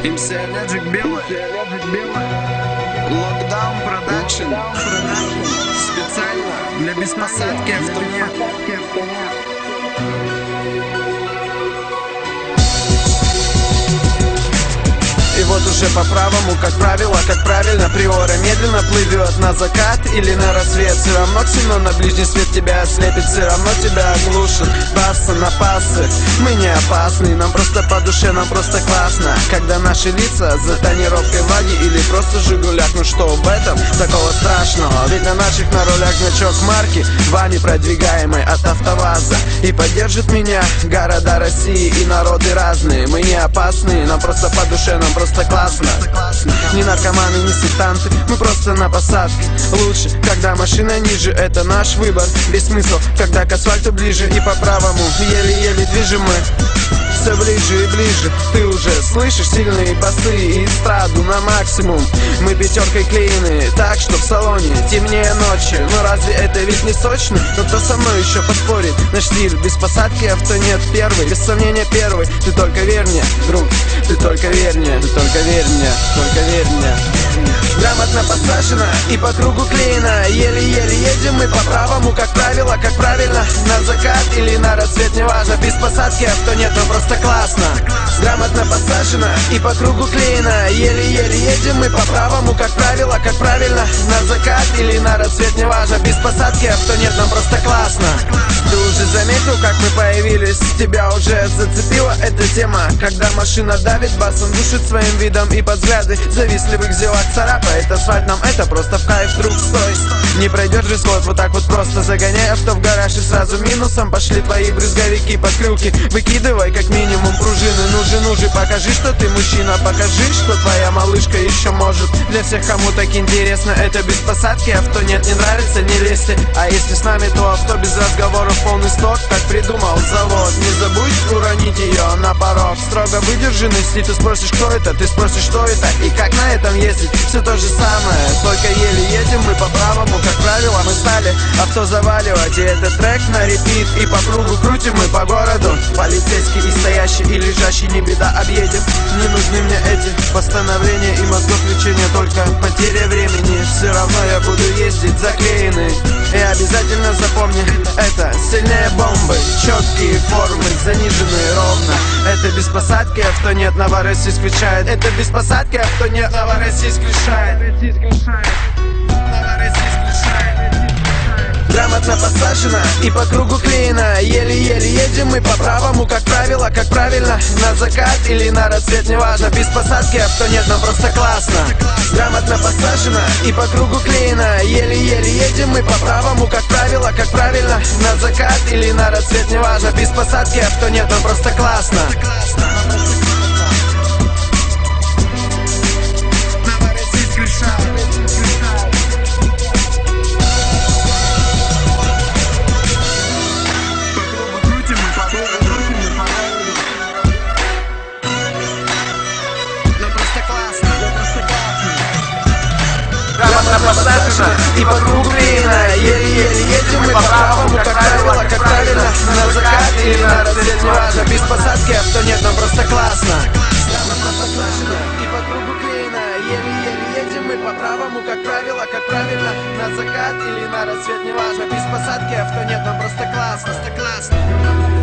MC Allergic белый. Lockdown Production. Специально для беспосадки автонет. И вот уже по правому, как правило, как правильно приора медленно плывет на закат или на рассвет. Все равно ксенон на ближний свет тебя ослепит, все равно тебя оглушит. Басы на пасы, мы не опасны, нам просто по душе, нам просто классно. Когда наши лица за тонировкой влаги или просто жигуляк, ну что в этом такого страшного? Ведь на наших на ролях значок марки, вами продвигаемой от АвтоВАЗа. И поддержит меня города России и народы разные. Мы не опасны, нам просто по душе, нам просто классно. Не наркоманы, не сектанты, мы просто на посадке. Лучше, когда машина ниже, это наш выбор. Весь смысл, когда к асфальту ближе и по правому еле-еле движем мы. Все ближе и ближе, ты уже слышишь сильные басы и эстраду на максимум. Мы пятеркой клеены, так что в салоне темнее ночи. Но разве это ведь не сочно? Но кто со мной еще поспорит? Наш стиль без посадки авто нет первый, без сомнения первый. Ты только верь мне, друг, ты только верь мне, ты только верь мне, только верь мне. Грамотно посажено и по кругу клеено. Еле-еле едем мы по правому, как правило, как правильно. На закат или на рассвет, неважно. Без посадки авто нет, но просто классно. Грамотно посажено и по кругу клеено. Еле-еле едем мы по правому, как правило, как правильно. На закат или на рассвет, неважно. Без посадки авто нет, нам просто классно. Ты уже заметил, как мы появились? Тебя уже зацепила эта тема, когда машина давит басом, душит своим видом и под взгляды завистливых зевак царапает асфальт. Нам это просто в кайф, друг, стой. Не пройдешь же слот вот так вот просто. Загоняй авто в гараж и сразу минусом пошли твои брызговики под крюки. Выкидывай как минимум пружины. Ну же, покажи, что ты мужчина. Покажи, что твоя малышка еще может. Для всех, кому так интересно, это без посадки авто нет, не нравится, не лезьте. А если с нами, то авто без разговоров, полный сток, как придумал завод. Не забудь уронить ее на порог. Строго выдержанный, если ты спросишь, кто это, ты спросишь, что это и как на этом ездить. Все то же самое, только еле едем мы по правому, как правило. Мы стали авто заваливать, и этот трек на репит. И по кругу крутим мы по городу. Полицейский и стоящий, и лежащий, не беда, объедем. Не нужны мне эти постановления и мозгов лечения, только потеря времени. Все равно я буду ездить заклеенный. И обязательно запомни, это сильнее бомбы. Четкие формы, заниженные ровно. Это без посадки авто нет, Новороссийск включает. Это без посадки авто нет, Новороссийск решает. Грамотно посажено и по кругу клеено. Еле-еле едем мы по правому, как правило, как правильно. На закат или на рассвет, неважно. Без посадки авто нет, нам просто классно. Грамотно посажено и по кругу клеено. Еле-еле едем мы по правому, как правило, как правильно. На закат или на рассвет, неважно. Без посадки авто нет, нам просто классно. Посажено и по кругу клеено. Еле-еле едем мы по правому, как правило, как правильно. На закат или на рассвет, неважно. Без посадки авто нет, нам просто классно. Посажено и по кругу клеено. Еле-еле едем мы по правому, как правило, как правильно. На закат или на рассвет, неважно. Без посадки авто нет, нам просто классно.